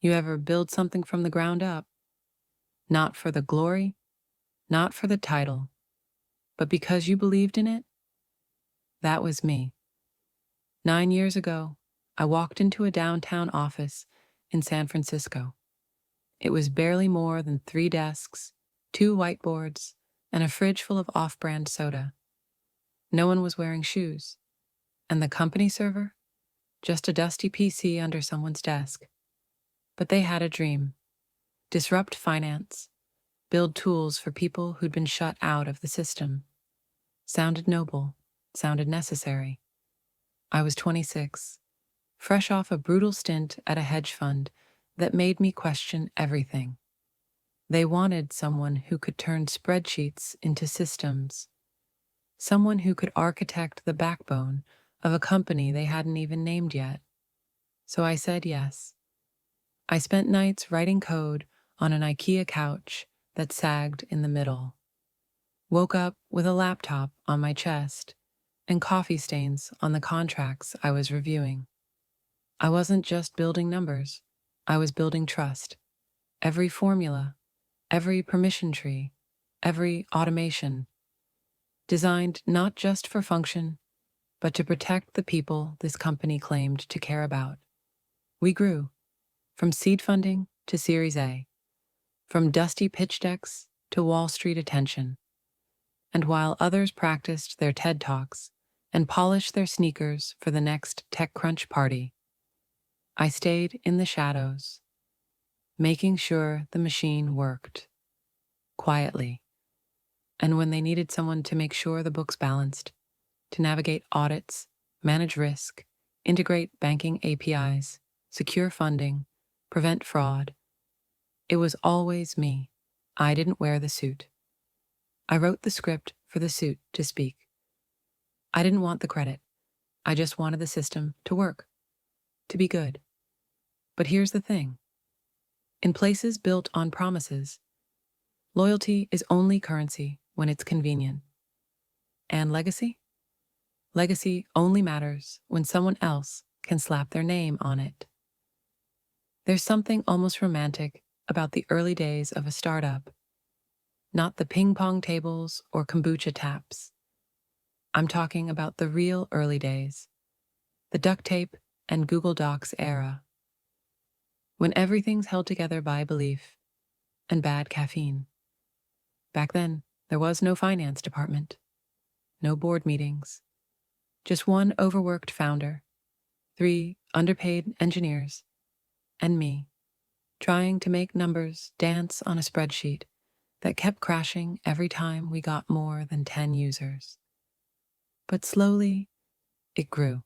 You ever build something from the ground up, not for the glory, not for the title, but because you believed in it? That was me. 9 years ago, I walked into a downtown office in San Francisco. It was barely more than 3 desks, 2 whiteboards, and a fridge full of off-brand soda. No one was wearing shoes. And the company server? Just a dusty PC under someone's desk. But they had a dream. Disrupt finance. Build tools for people who'd been shut out of the system. Sounded noble. Sounded necessary. I was 26, fresh off a brutal stint at a hedge fund that made me question everything. They wanted someone who could turn spreadsheets into systems, someone who could architect the backbone of a company they hadn't even named yet. So I said yes. I spent nights writing code on an IKEA couch that sagged in the middle. Woke up with a laptop on my chest and coffee stains on the contracts I was reviewing. I wasn't just building numbers, I was building trust. Every formula, every permission tree, every automation, designed not just for function, but to protect the people this company claimed to care about. We grew, from seed funding to Series A, from dusty pitch decks to Wall Street attention. And while others practiced their TED Talks and polished their sneakers for the next TechCrunch party, I stayed in the shadows, making sure the machine worked, quietly. And when they needed someone to make sure the books balanced, to navigate audits, manage risk, integrate banking APIs, secure funding, prevent fraud, it was always me. I didn't wear the suit. I wrote the script for the suit to speak. I didn't want the credit. I just wanted the system to work, to be good. But here's the thing. In places built on promises, loyalty is only currency when it's convenient. And legacy? Legacy only matters when someone else can slap their name on it. There's something almost romantic about the early days of a startup. Not the ping pong tables or kombucha taps. I'm talking about the real early days, the duct tape and Google Docs era, when everything's held together by belief and bad caffeine. Back then, there was no finance department, no board meetings, just one overworked founder, 3 underpaid engineers, and me, trying to make numbers dance on a spreadsheet that kept crashing every time we got more than 10 users. But slowly, it grew.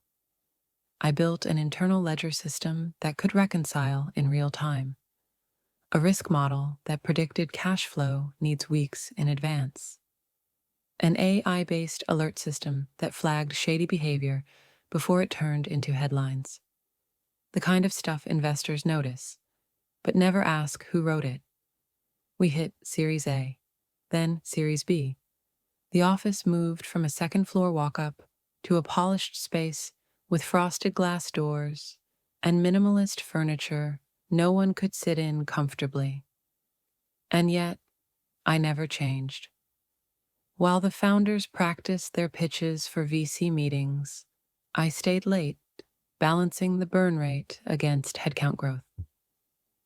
I built an internal ledger system that could reconcile in real time, a risk model that predicted cash flow needs weeks in advance, an AI-based alert system that flagged shady behavior before it turned into headlines. The kind of stuff investors notice, but never ask who wrote it. We hit Series A, then Series B. The office moved from a second-floor walk-up to a polished space with frosted glass doors and minimalist furniture no one could sit in comfortably. And yet, I never changed. While the founders practiced their pitches for VC meetings, I stayed late, balancing the burn rate against headcount growth.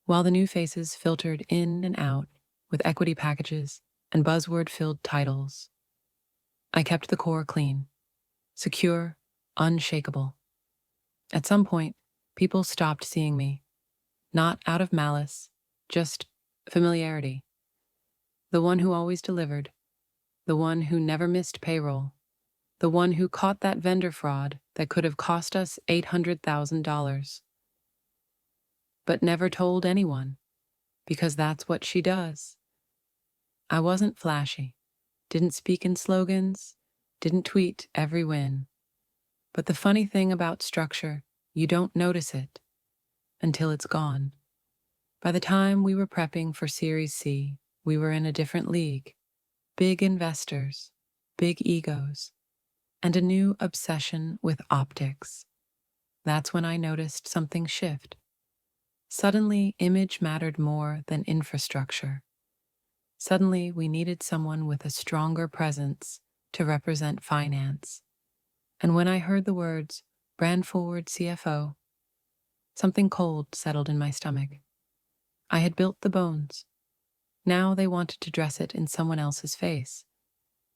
While the new faces filtered in and out with equity packages and buzzword-filled titles, I kept the core clean, secure, unshakable. At some point, people stopped seeing me, not out of malice, just familiarity. The one who always delivered, the one who never missed payroll, the one who caught that vendor fraud that could have cost us $800,000. But never told anyone, because that's what she does. I wasn't flashy, didn't speak in slogans, didn't tweet every win. But the funny thing about structure, you don't notice it until it's gone. By the time we were prepping for Series C, we were in a different league. Big investors, big egos, and a new obsession with optics. That's when I noticed something shift. Suddenly, image mattered more than infrastructure. Suddenly, we needed someone with a stronger presence to represent finance. And when I heard the words, brand forward CFO, something cold settled in my stomach. I had built the bones. Now they wanted to dress it in someone else's face.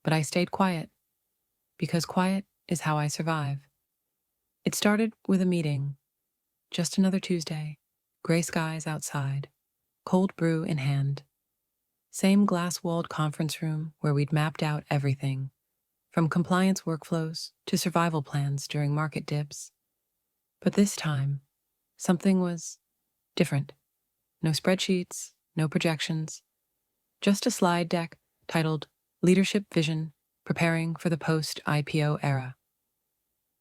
But I stayed quiet, because quiet is how I survive. It started with a meeting. Just another Tuesday. Gray skies outside. Cold brew in hand. Same glass-walled conference room where we'd mapped out everything, from compliance workflows to survival plans during market dips. But this time, something was different. No spreadsheets, no projections, just a slide deck titled Leadership Vision, Preparing for the Post-IPO Era.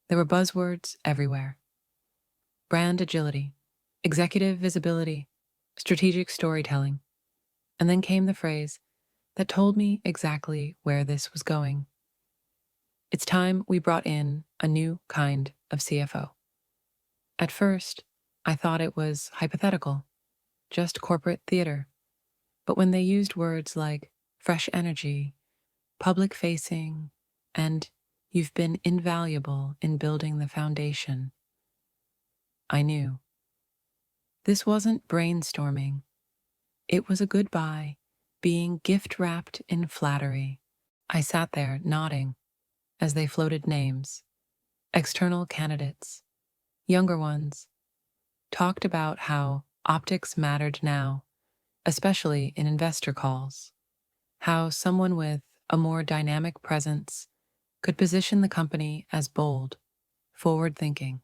There were buzzwords everywhere. Brand agility, executive visibility, strategic storytelling. And then came the phrase that told me exactly where this was going. It's time we brought in a new kind of CFO. At first, I thought it was hypothetical, just corporate theater. But when they used words like fresh energy, public facing, and you've been invaluable in building the foundation, I knew. This wasn't brainstorming. It was a goodbye, being gift-wrapped in flattery. I sat there nodding as they floated names, external candidates, younger ones, talked about how optics mattered now, especially in investor calls, how someone with a more dynamic presence could position the company as bold, forward-thinking.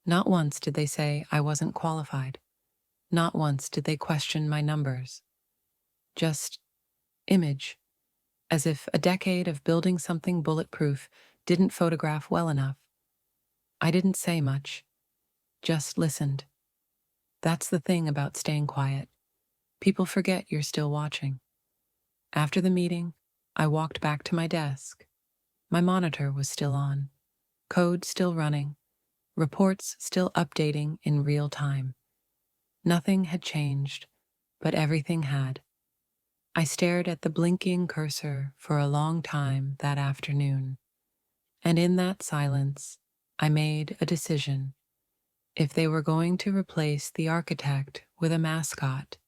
Not once did they say I wasn't qualified. Not once did they question my numbers. Just image, as if a decade of building something bulletproof didn't photograph well enough. I didn't say much, just listened. That's the thing about staying quiet. People forget you're still watching. After the meeting, I walked back to my desk. My monitor was still on, code still running, reports still updating in real time. Nothing had changed, but everything had. I stared at the blinking cursor for a long time that afternoon, and in that silence, I made a decision. If they were going to replace the architect with a mascot,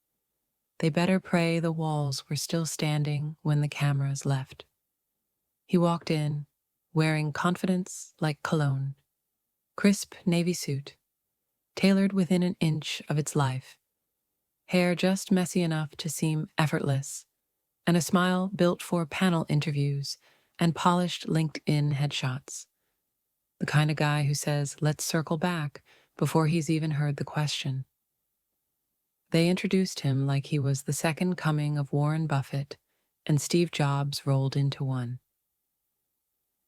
they better pray the walls were still standing when the cameras left. He walked in, wearing confidence like cologne. Crisp navy suit, tailored within an inch of its life. Hair just messy enough to seem effortless, and a smile built for panel interviews and polished LinkedIn headshots. The kind of guy who says, let's circle back, before he's even heard the question. They introduced him like he was the second coming of Warren Buffett and Steve Jobs rolled into one.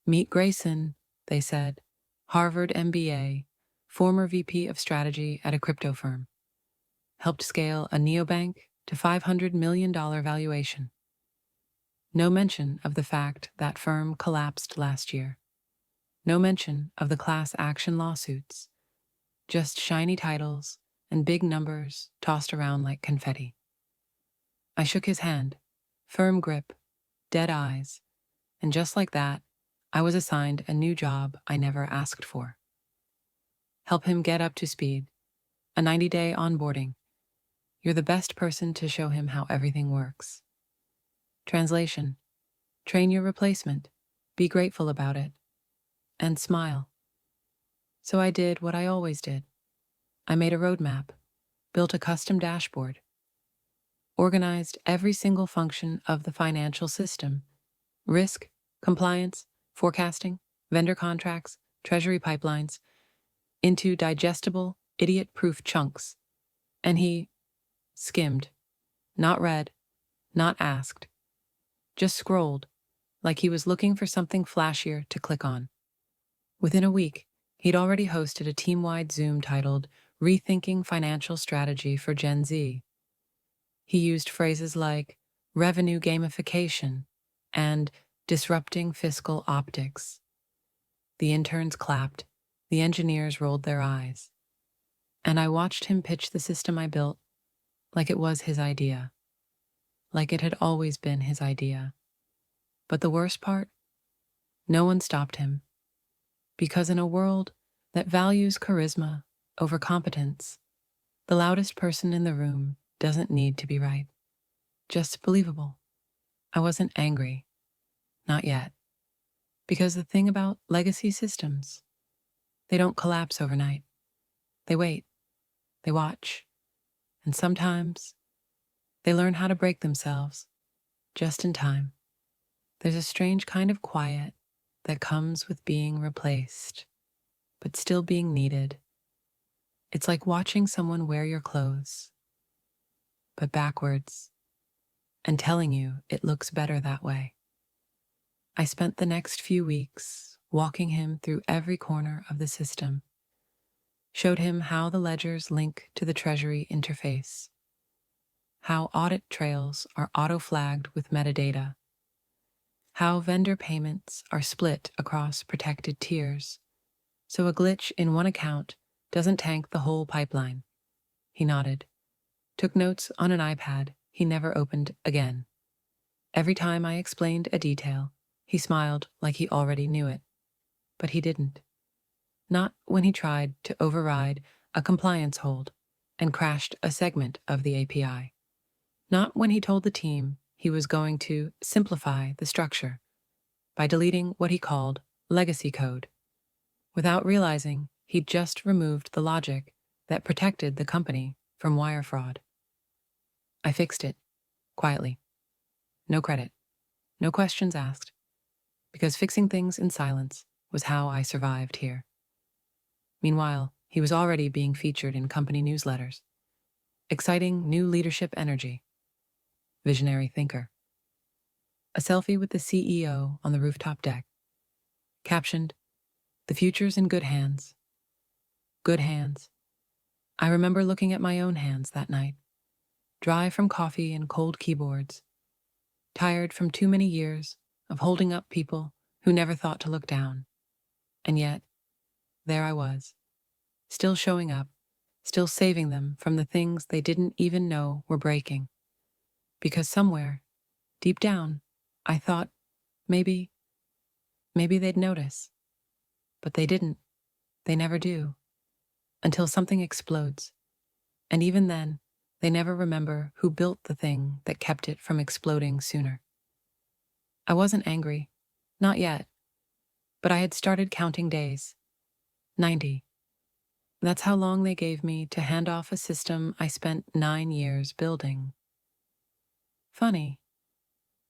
Meet Grayson, they said, Harvard MBA, former VP of strategy at a crypto firm. Helped scale a neobank to $500 million valuation. No mention of the fact that firm collapsed last year. No mention of the class action lawsuits. Just shiny titles and big numbers tossed around like confetti. I shook his hand, firm grip, dead eyes, and just like that, I was assigned a new job I never asked for. Help him get up to speed. A 90-day onboarding. You're the best person to show him how everything works. Translation. Train your replacement. Be grateful about it. And smile. So I did what I always did. I made a roadmap, built a custom dashboard, organized every single function of the financial system: risk, compliance, forecasting, vendor contracts, treasury pipelines, into digestible, idiot-proof chunks. And he skimmed, not read, not asked, just scrolled, like he was looking for something flashier to click on. Within a week, he'd already hosted a team-wide Zoom titled Rethinking Financial Strategy for Gen Z. He used phrases like revenue gamification and disrupting fiscal optics. The interns clapped, the engineers rolled their eyes. And I watched him pitch the system I built like it was his idea, like it had always been his idea. But the worst part? No one stopped him. Because in a world that values charisma over competence, the loudest person in the room doesn't need to be right, just believable. I wasn't angry. Not yet. Because the thing about legacy systems, they don't collapse overnight. They wait, they watch, and sometimes they learn how to break themselves just in time. There's a strange kind of quiet that comes with being replaced, but still being needed. It's like watching someone wear your clothes, but backwards, and telling you it looks better that way. I spent the next few weeks walking him through every corner of the system, showed him how the ledgers link to the Treasury interface, how audit trails are auto-flagged with metadata, how vendor payments are split across protected tiers, so a glitch in one account doesn't tank the whole pipeline. He nodded, took notes on an iPad he never opened again. Every time I explained a detail, he smiled like he already knew it. But he didn't. Not when he tried to override a compliance hold and crashed a segment of the API. Not when he told the team he was going to simplify the structure by deleting what he called legacy code, without realizing he'd just removed the logic that protected the company from wire fraud. I fixed it, quietly. No credit, no questions asked, because fixing things in silence was how I survived here. Meanwhile, he was already being featured in company newsletters. Exciting new leadership energy. Visionary thinker. A selfie with the CEO on the rooftop deck. Captioned, "The future's in good hands." Good hands. I remember looking at my own hands that night, dry from coffee and cold keyboards, tired from too many years of holding up people who never thought to look down. And yet, there I was, still showing up, still saving them from the things they didn't even know were breaking. Because somewhere, deep down, I thought maybe they'd notice. But they didn't. They never do. Until something explodes. And even then, they never remember who built the thing that kept it from exploding sooner. I wasn't angry. Not yet. But I had started counting days. 90. That's how long they gave me to hand off a system I spent 9 years building. Funny.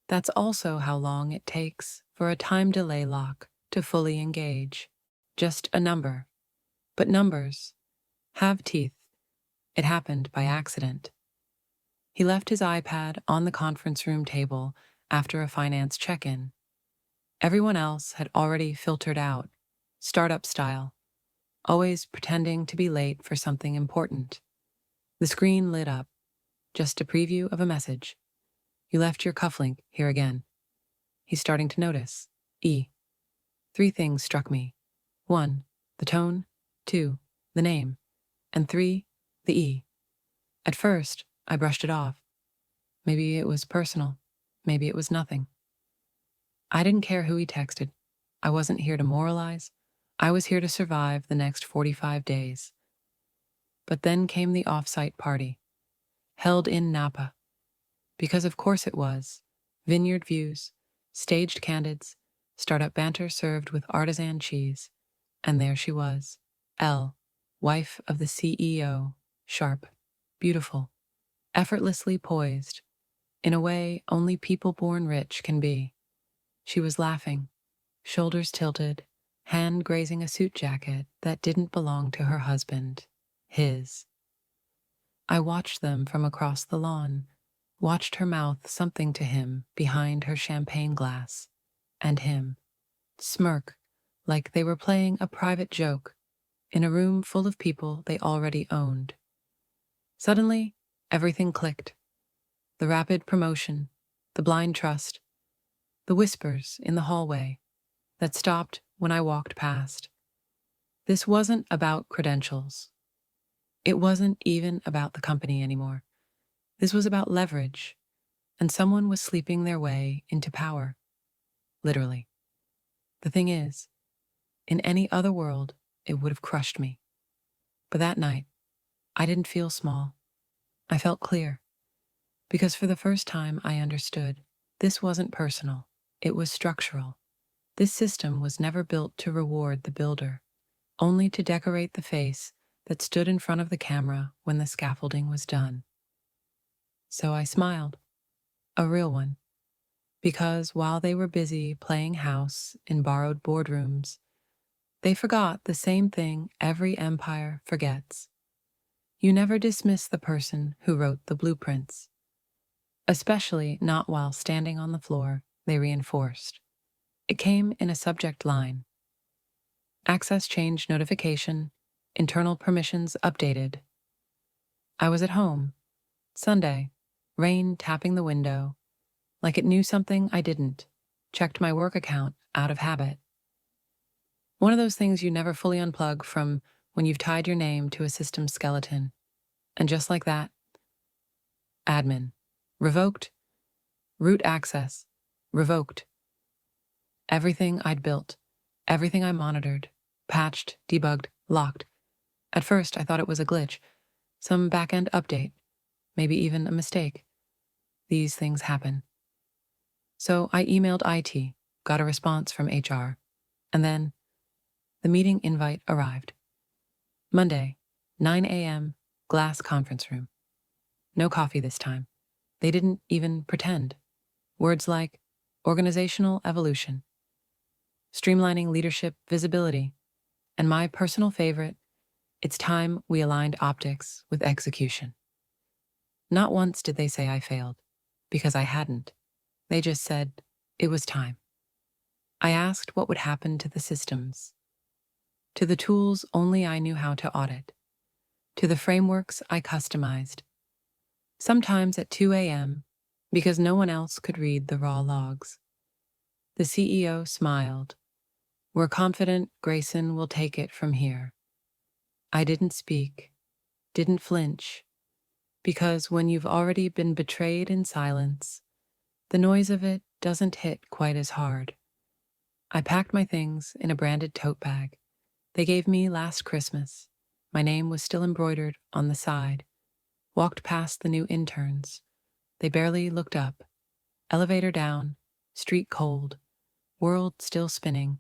That's also how long it takes for a time delay lock to fully engage. Just a number. But numbers have teeth. It happened by accident. He left his iPad on the conference room table after a finance check-in. Everyone else had already filtered out, startup style, always pretending to be late for something important. The screen lit up, just a preview of a message. "You left your cufflink here again." He's starting to notice. 3 things struck me. 1, the tone. 2, the name. And 3, the E. At first, I brushed it off. Maybe it was personal. Maybe it was nothing. I didn't care who he texted. I wasn't here to moralize. I was here to survive the next 45 days. But then came the off-site party, held in Napa. Because of course it was. Vineyard views, staged candids, startup banter served with artisan cheese. And there she was, Elle, wife of the CEO, sharp, beautiful, effortlessly poised, in a way only people born rich can be. She was laughing, shoulders tilted, hand grazing a suit jacket that didn't belong to her husband, his. I watched them from across the lawn, watched her mouth something to him behind her champagne glass, and him smirk like they were playing a private joke in a room full of people they already owned. Suddenly, everything clicked. The rapid promotion, the blind trust, the whispers in the hallway that stopped when I walked past. This wasn't about credentials. It wasn't even about the company anymore. This was about leverage, and someone was sleeping their way into power, literally. The thing is, in any other world, it would have crushed me. But that night, I didn't feel small. I felt clear, because for the first time I understood this wasn't personal, it was structural. This system was never built to reward the builder, only to decorate the face that stood in front of the camera when the scaffolding was done. So I smiled, a real one, because while they were busy playing house in borrowed boardrooms, they forgot the same thing every empire forgets. You never dismiss the person who wrote the blueprints, especially not while standing on the floor they reinforced. It came in a subject line: access change notification, internal permissions updated. I was at home, Sunday, rain tapping the window, like it knew something I didn't, checked my work account out of habit. One of those things you never fully unplug from when you've tied your name to a system skeleton. And just like that, admin, revoked, root access, revoked. Everything I'd built, everything I monitored, patched, debugged, locked. At first, I thought it was a glitch, some back-end update, maybe even a mistake. These things happen. So I emailed IT, got a response from HR, and then the meeting invite arrived. Monday, 9 a.m., glass conference room. No coffee this time. They didn't even pretend. Words like organizational evolution, streamlining leadership visibility, and my personal favorite, it's time we aligned optics with execution. Not once did they say I failed, because I hadn't. They just said it was time. I asked what would happen to the systems, to the tools only I knew how to audit, to the frameworks I customized, sometimes at 2 a.m., because no one else could read the raw logs. The CEO smiled. We're confident Grayson will take it from here. I didn't speak, didn't flinch, because when you've already been betrayed in silence, the noise of it doesn't hit quite as hard. I packed my things in a branded tote bag they gave me last Christmas. My name was still embroidered on the side. Walked past the new interns. They barely looked up. Elevator down, street cold, world still spinning.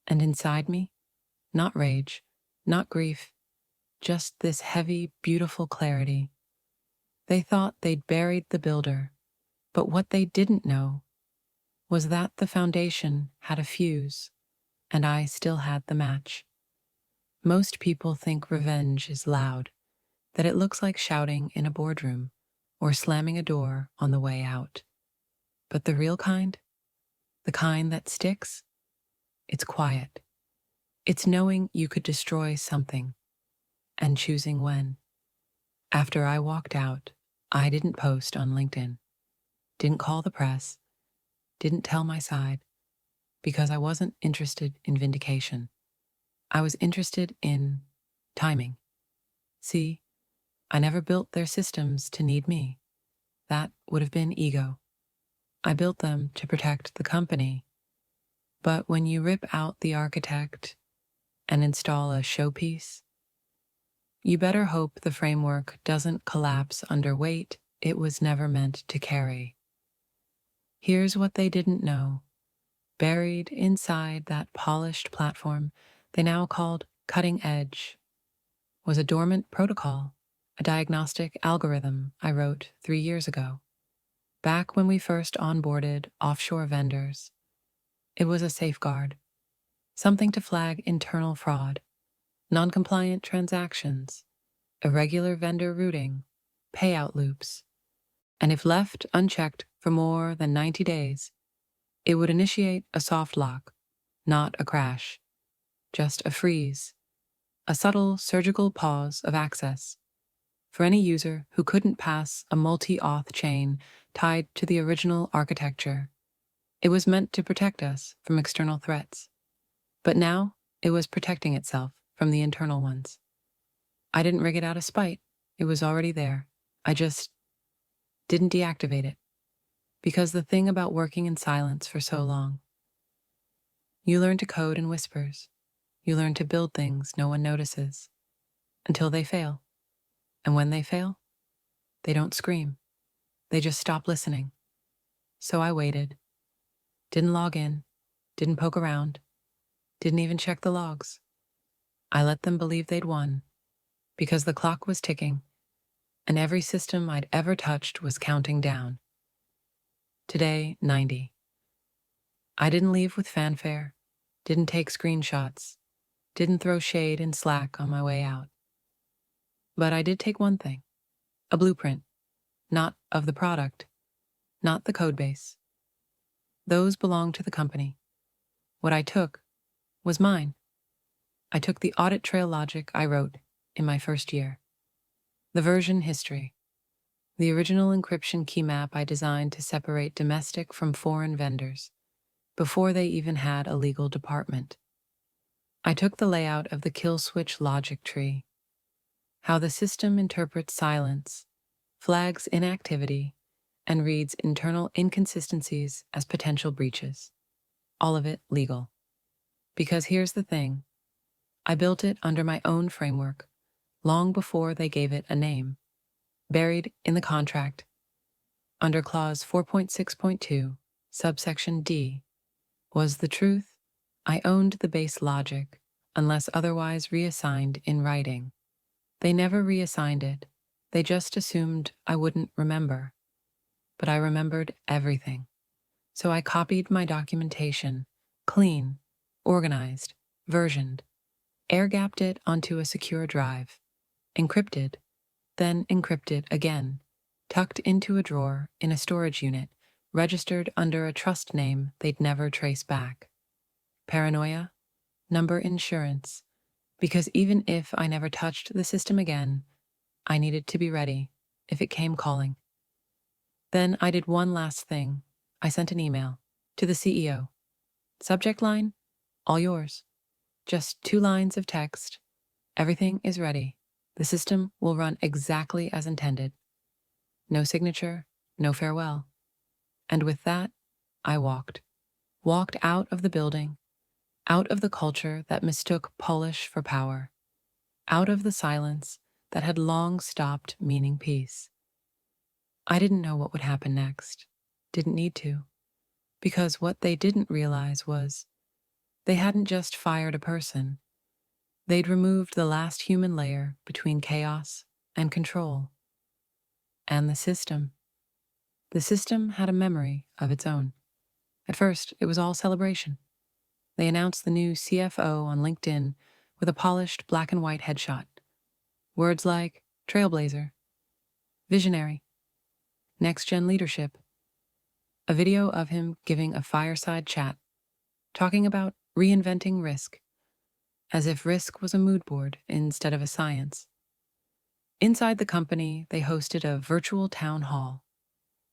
And inside me, not rage, not grief, just this heavy, beautiful clarity. They thought they'd buried the builder, but what they didn't know was that the foundation had a fuse, and I still had the match. Most people think revenge is loud, that it looks like shouting in a boardroom or slamming a door on the way out. But the real kind, the kind that sticks, it's quiet. It's knowing you could destroy something and choosing when. After I walked out, I didn't post on LinkedIn, didn't call the press, didn't tell my side, because I wasn't interested in vindication. I was interested in timing. See, I never built their systems to need me. That would have been ego. I built them to protect the company. But when you rip out the architect and install a showpiece, you better hope the framework doesn't collapse under weight it was never meant to carry. Here's what they didn't know. Buried inside that polished platform they now called cutting edge was a dormant protocol, a diagnostic algorithm I wrote 3 years ago. Back when we first onboarded offshore vendors, it was a safeguard, something to flag internal fraud, non-compliant transactions, irregular vendor routing, payout loops, and if left unchecked for more than 90 days, it would initiate a soft lock, not a crash, just a freeze, a subtle surgical pause of access for any user who couldn't pass a multi-auth chain tied to the original architecture. It was meant to protect us from external threats, but now it was protecting itself from the internal ones. I didn't rig it out of spite. It was already there. I just didn't deactivate it. Because the thing about working in silence for so long, you learn to code in whispers. You learn to build things no one notices until they fail. And when they fail, they don't scream. They just stop listening. So I waited. Didn't log in. Didn't poke around. Didn't even check the logs. I let them believe they'd won because the clock was ticking and every system I'd ever touched was counting down. Today, 90. I didn't leave with fanfare, didn't take screenshots, didn't throw shade in Slack on my way out. But I did take one thing, a blueprint, not of the product, not the codebase. Those belonged to the company. What I took was mine. I took the audit trail logic I wrote in my first year, the version history, the original encryption key map I designed to separate domestic from foreign vendors before they even had a legal department. I took the layout of the kill switch logic tree, how the system interprets silence, flags inactivity, and reads internal inconsistencies as potential breaches. All of it legal. Because here's the thing, I built it under my own framework, long before they gave it a name, buried in the contract. Under clause 4.6.2, subsection D, was the truth. I owned the base logic, unless otherwise reassigned in writing. They never reassigned it. They just assumed I wouldn't remember. But I remembered everything. So I copied my documentation, clean, organized, versioned, air-gapped it onto a secure drive, encrypted, then encrypted again, tucked into a drawer in a storage unit, registered under a trust name they'd never trace back. Paranoia, number insurance, because even if I never touched the system again, I needed to be ready if it came calling. Then I did one last thing. I sent an email to the CEO. Subject line, all yours. Just 2 lines of text. Everything is ready. The system will run exactly as intended. No signature, no farewell. And with that, I walked out of the building, out of the culture that mistook polish for power, out of the silence that had long stopped meaning peace. I didn't know what would happen next, didn't need to, because what they didn't realize was they hadn't just fired a person, they'd removed the last human layer between chaos and control. And the system. The system had a memory of its own. At first, it was all celebration. They announced the new CFO on LinkedIn with a polished black and white headshot. Words like trailblazer, visionary, next-gen leadership. A video of him giving a fireside chat, talking about reinventing risk, as if risk was a mood board instead of a science. Inside the company, they hosted a virtual town hall,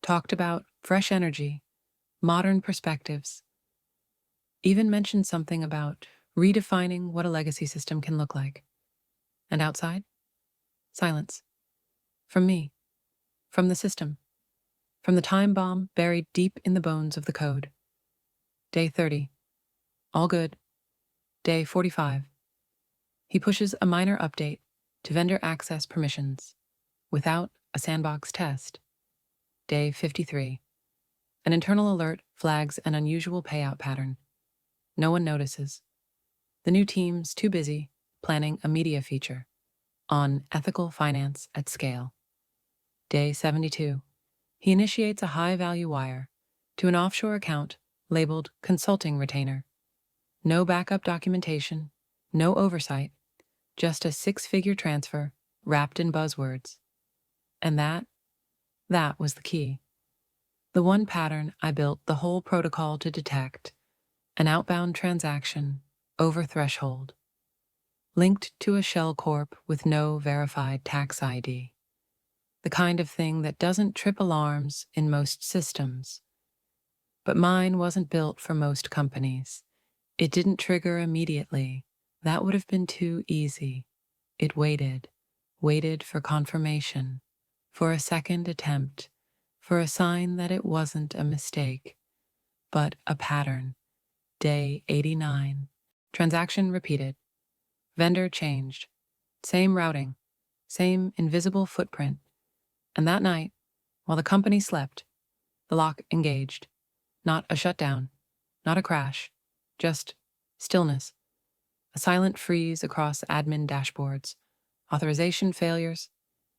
talked about fresh energy, modern perspectives, even mentioned something about redefining what a legacy system can look like. And outside? Silence. From me. From the system. From the time bomb buried deep in the bones of the code. Day 30. All good. Day 45. He pushes a minor update to vendor access permissions without a sandbox test. Day 53. An internal alert flags an unusual payout pattern. No one notices. The new team's too busy planning a media feature on ethical finance at scale. Day 72. He initiates a high-value wire to an offshore account labeled consulting retainer. No backup documentation, no oversight, just a 6-figure transfer wrapped in buzzwords. And that was the key. The one pattern I built the whole protocol to detect, an outbound transaction over threshold, linked to a shell corp with no verified tax ID. The kind of thing that doesn't trip alarms in most systems. But mine wasn't built for most companies. It didn't trigger immediately. That would have been too easy. It waited. waited for confirmation, for a second attempt, for a sign that it wasn't a mistake, but a pattern. Day 89. Transaction repeated. Vendor changed. Same routing. Same invisible footprint. And that night, while the company slept, the lock engaged. Not a shutdown. Not a crash. Just stillness. A silent freeze across admin dashboards. Authorization failures.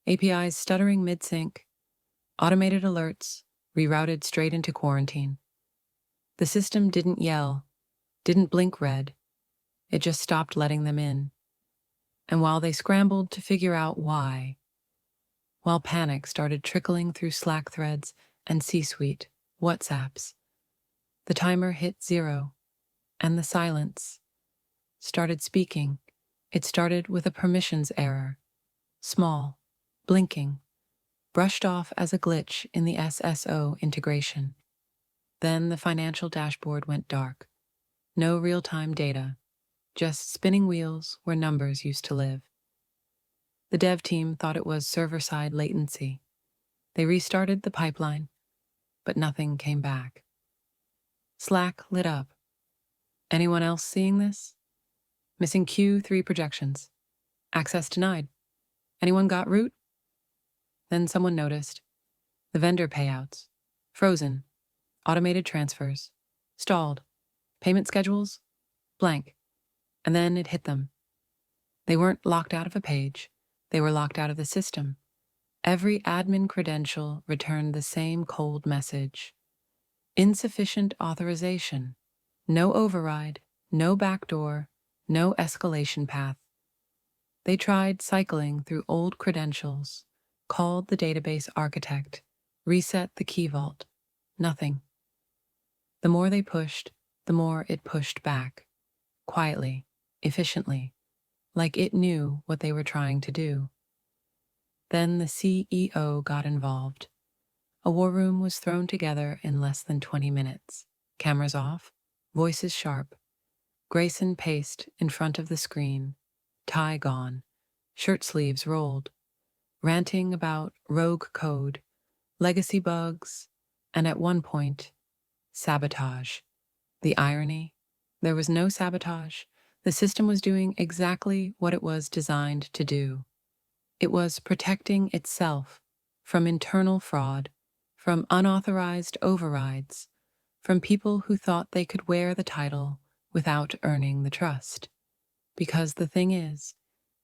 APIs stuttering mid-sync. Automated alerts rerouted straight into quarantine. The system didn't yell, didn't blink red. It just stopped letting them in. And while they scrambled to figure out why, while panic started trickling through Slack threads and C-suite WhatsApps, the timer hit 0, and the silence started speaking. It started with a permissions error, small, blinking, brushed off as a glitch in the SSO integration. Then the financial dashboard went dark. No real-time data, just spinning wheels where numbers used to live. The dev team thought it was server-side latency. They restarted the pipeline, but nothing came back. Slack lit up. Anyone else seeing this? Missing Q3 projections. Access denied. Anyone got root? Then someone noticed. The vendor payouts. Frozen. Automated transfers. Stalled. Payment schedules. Blank. And then it hit them. They weren't locked out of a page. They were locked out of the system. Every admin credential returned the same cold message. Insufficient authorization. No override. No backdoor. No escalation path. They tried cycling through old credentials, called the database architect, reset the key vault. Nothing. The more they pushed, the more it pushed back. Quietly, efficiently, like it knew what they were trying to do. Then the CEO got involved. A war room was thrown together in less than 20 minutes. Cameras off, voices sharp. Grayson paced in front of the screen, tie gone, shirt sleeves rolled, ranting about rogue code, legacy bugs, and at one point, sabotage. The irony? There was no sabotage. The system was doing exactly what it was designed to do. It was protecting itself from internal fraud, from unauthorized overrides, from people who thought they could wear the title without earning the trust. Because the thing is,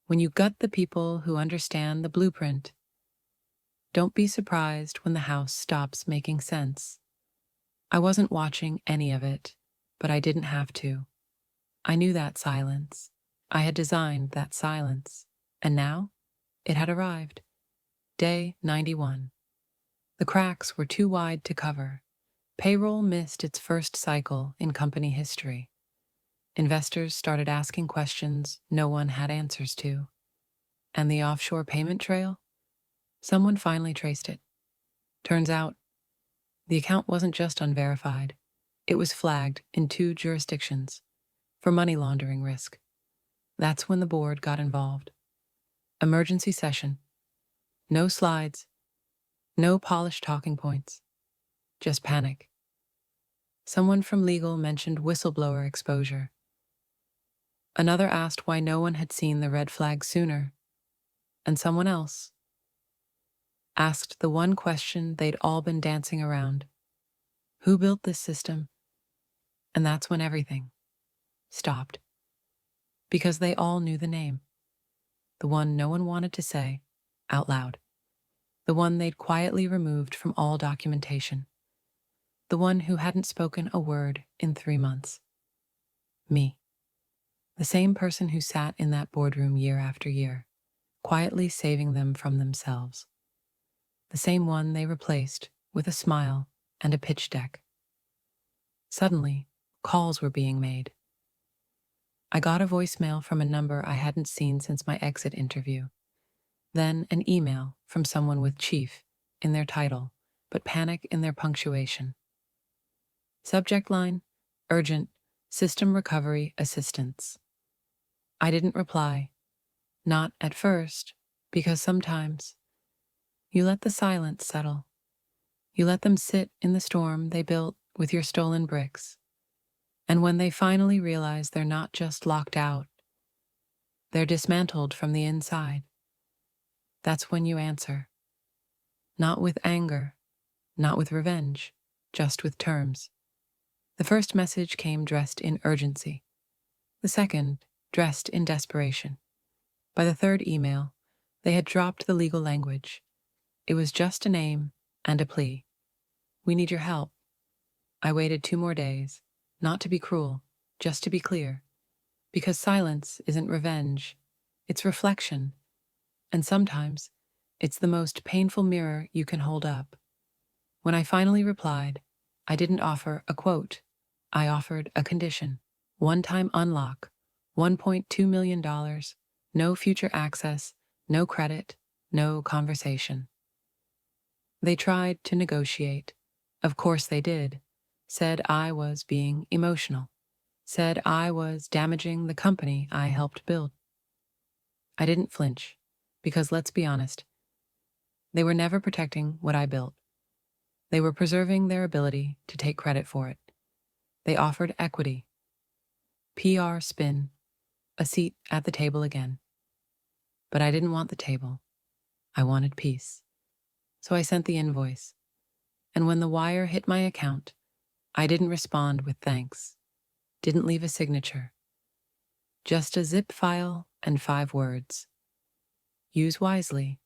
when you gut the people who understand the blueprint, don't be surprised when the house stops making sense. I wasn't watching any of it, but I didn't have to. I knew that silence. I had designed that silence. And now, it had arrived. Day 91. The cracks were too wide to cover. Payroll missed its first cycle in company history. Investors started asking questions no one had answers to. And the offshore payment trail? Someone finally traced it. Turns out, the account wasn't just unverified. It was flagged in 2 jurisdictions for money laundering risk. That's when the board got involved. Emergency session. No slides. No polished talking points. Just panic. Someone from legal mentioned whistleblower exposure. Another asked why no one had seen the red flag sooner. And someone else asked the one question they'd all been dancing around. Who built this system? And that's when everything stopped. Because they all knew the name. The one no one wanted to say out loud. The one they'd quietly removed from all documentation. The one who hadn't spoken a word in 3 months. Me. The same person who sat in that boardroom year after year, quietly saving them from themselves. The same one they replaced with a smile and a pitch deck. Suddenly, calls were being made. I got a voicemail from a number I hadn't seen since my exit interview. Then an email from someone with chief in their title, but panic in their punctuation. Subject line, urgent, system recovery assistance. I didn't reply. Not at first, Because sometimes you let the silence settle. You let them sit in the storm they built with your stolen bricks. And when they finally realize they're not just locked out, they're dismantled from the inside, that's when you answer. Not with anger, not with revenge, just with terms. The first message came dressed in urgency. The second, dressed in desperation. By the third email, they had dropped the legal language. It was just a name and a plea. We need your help. I waited 2 more days, not to be cruel, just to be clear. Because silence isn't revenge, it's reflection. And sometimes, it's the most painful mirror you can hold up. When I finally replied, I didn't offer a quote. I offered a condition. One-time unlock, $1.2 million, no future access, no credit, no conversation. They tried to negotiate. Of course they did. Said I was being emotional. Said I was damaging the company I helped build. I didn't flinch, because let's be honest, they were never protecting what I built. They were preserving their ability to take credit for it. They offered equity, PR spin, a seat at the table again. But I didn't want the table. I wanted peace. So I sent the invoice. And when the wire hit my account, I didn't respond with thanks. Didn't leave a signature. Just a zip file and 5 words. Use wisely.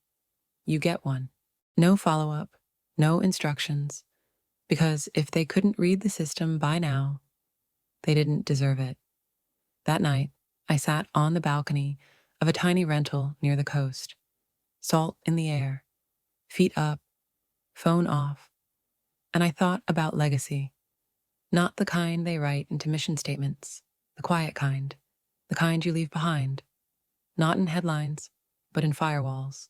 You get one. No follow-up, no instructions. Because if they couldn't read the system by now, they didn't deserve it. That night, I sat on the balcony of a tiny rental near the coast. Salt in the air, feet up, phone off. And I thought about legacy. Not the kind they write into mission statements, the quiet kind, the kind you leave behind. Not in headlines, but in firewalls.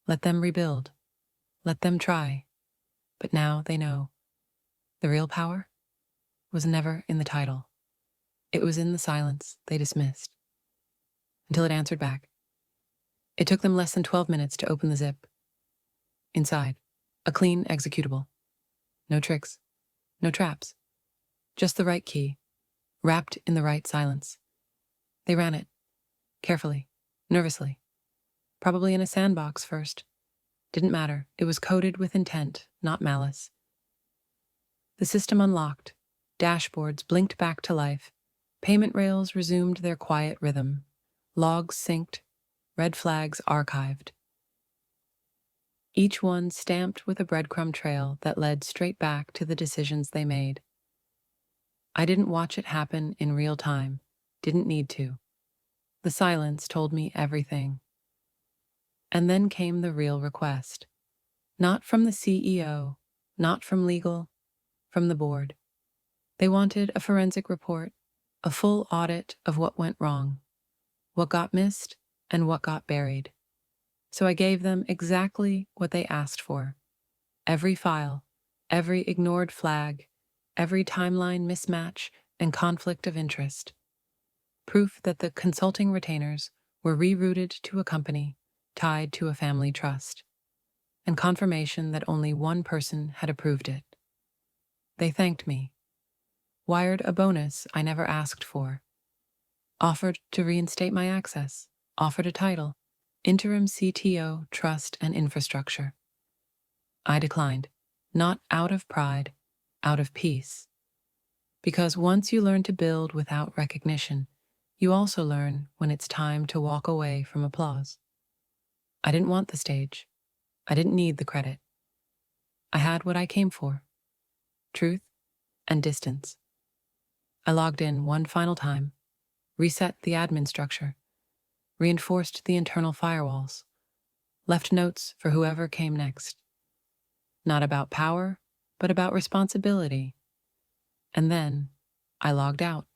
Let them rebuild. Let them try. But now they know. The real power was never in the title. It was in the silence they dismissed. Until it answered back. It took them less than 12 minutes to open the zip. Inside, a clean executable. No tricks, no traps. Just the right key, wrapped in the right silence. They ran it, carefully, nervously. Probably in a sandbox first. Didn't matter, it was coded with intent, not malice. The system unlocked, dashboards blinked back to life, payment rails resumed their quiet rhythm, logs synced, red flags archived. Each one stamped with a breadcrumb trail that led straight back to the decisions they made. I didn't watch it happen in real time, didn't need to. The silence told me everything. And then came the real request. Not from the CEO, not from legal, from the board. They wanted a forensic report, a full audit of what went wrong, what got missed, and what got buried. So I gave them exactly what they asked for. Every file, every ignored flag, every timeline mismatch and conflict of interest. Proof that the consulting retainers were rerouted to a company tied to a family trust, and confirmation that only one person had approved it. They thanked me, wired a bonus I never asked for, offered to reinstate my access, offered a title, Interim CTO, Trust and Infrastructure. I declined, not out of pride, out of peace. Because once you learn to build without recognition, you also learn when it's time to walk away from applause. I didn't want the stage. I didn't need the credit. I had what I came for: truth and distance. I logged in one final time, reset the admin structure, reinforced the internal firewalls, left notes for whoever came next. Not about power, but about responsibility. And then I logged out,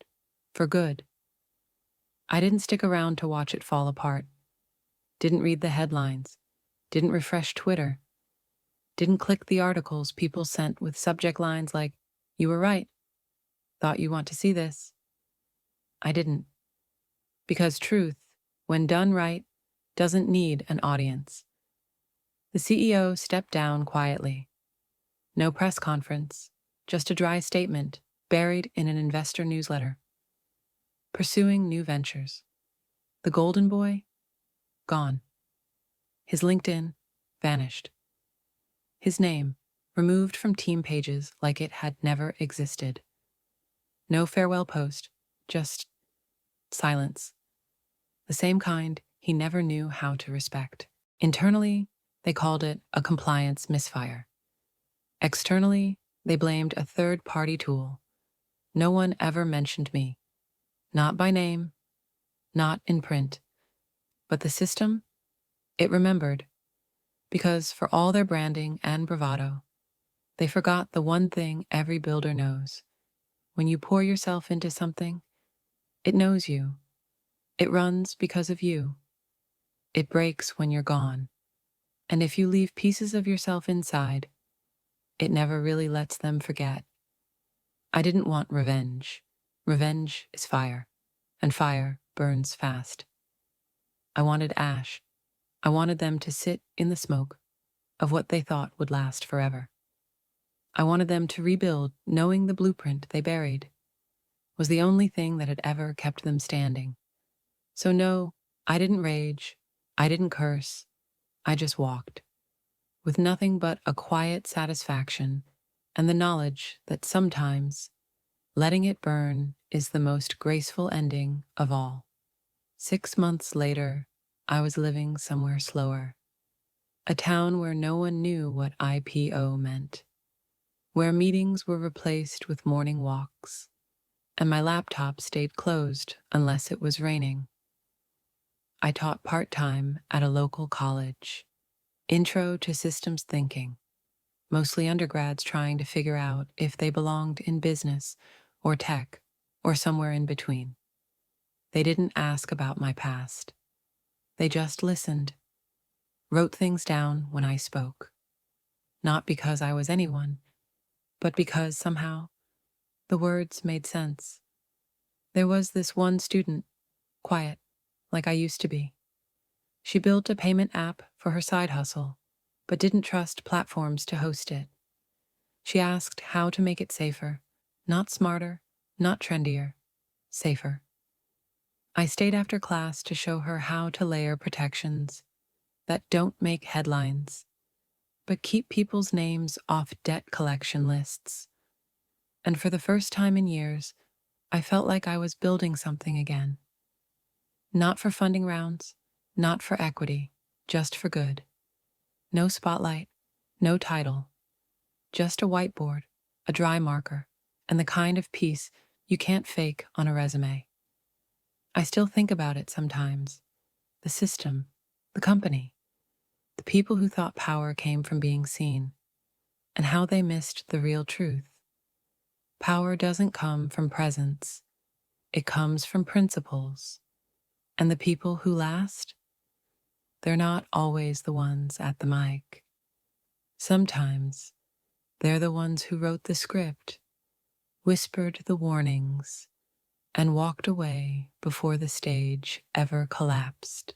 for good. I didn't stick around to watch it fall apart. Didn't read the headlines. Didn't refresh Twitter. Didn't click the articles people sent with subject lines like, "You were right. Thought you want to see this." I didn't. Because truth, when done right, doesn't need an audience. The CEO stepped down quietly. No press conference, just a dry statement buried in an investor newsletter. Pursuing new ventures. The Golden Boy? Gone. His LinkedIn? Vanished. His name removed from team pages like it had never existed. No farewell post, just silence. The same kind he never knew how to respect. Internally, they called it a compliance misfire. Externally, they blamed a third-party tool. No one ever mentioned me. Not by name, not in print. But the system? It remembered. Because for all their branding and bravado, they forgot the one thing every builder knows. When you pour yourself into something, it knows you. It runs because of you. It breaks when you're gone. And if you leave pieces of yourself inside, it never really lets them forget. I didn't want revenge. Revenge is fire, and fire burns fast. I wanted ash. I wanted them to sit in the smoke of what they thought would last forever. I wanted them to rebuild knowing the blueprint they buried was the only thing that had ever kept them standing. So no, I didn't rage. I didn't curse. I just walked, with nothing but a quiet satisfaction and the knowledge that sometimes letting it burn is the most graceful ending of all. 6 months later, I was living somewhere slower, a town where no one knew what IPO meant, where meetings were replaced with morning walks, and my laptop stayed closed unless it was raining. I taught part-time at a local college, Intro to Systems Thinking, mostly undergrads trying to figure out if they belonged in business or tech or somewhere in between. They didn't ask about my past. They just listened, wrote things down when I spoke. Not because I was anyone, but because somehow the words made sense. There was this one student, quiet, like I used to be. She built a payment app for her side hustle, but didn't trust platforms to host it. She asked how to make it safer, not smarter, not trendier, safer. I stayed after class to show her how to layer protections that don't make headlines, but keep people's names off debt collection lists. And for the first time in years, I felt like I was building something again. Not for funding rounds, not for equity, just for good. No spotlight, no title, just a whiteboard, a dry marker, and the kind of peace you can't fake on a resume. I still think about it sometimes. The system, the company, the people who thought power came from being seen, and how they missed the real truth. Power doesn't come from presence. It comes from principles. And the people who last? They're not always the ones at the mic. Sometimes they're the ones who wrote the script, whispered the warnings, and walked away before the stage ever collapsed.